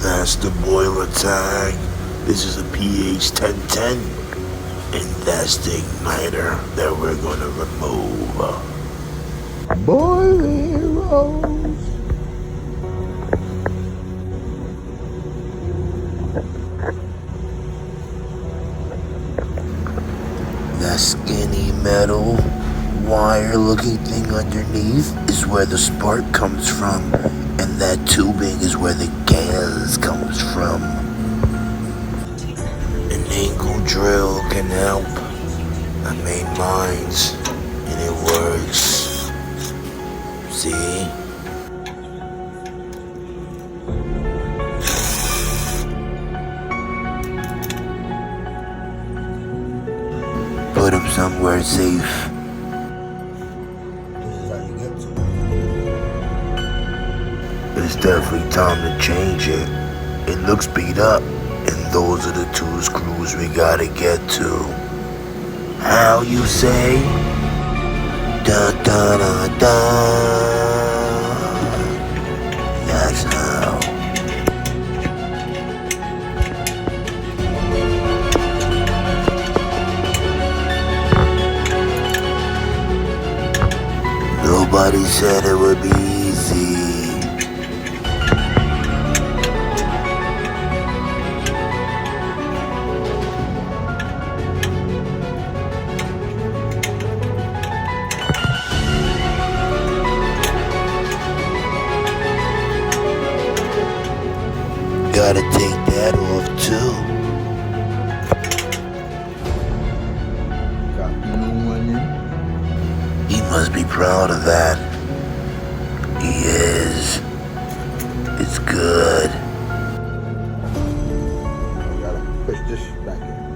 That's the boiler tag. This is a PH-1010. And that's the igniter that we're gonna remove. Boiling Rose. That skinny metal wire looking thing underneath is where the spark comes from, and that tubing is where the gas comes from. An angle drill can help. I made mines and it works. See? Put him somewhere safe. It's definitely time to change it. It looks beat up, and those are the two screws we gotta get to. How you say? Da da da da. That's how. Nobody said it would be easy. Gotta take that off too. Got the new one in. He must be proud of that. He is. It's good. I gotta push this back in.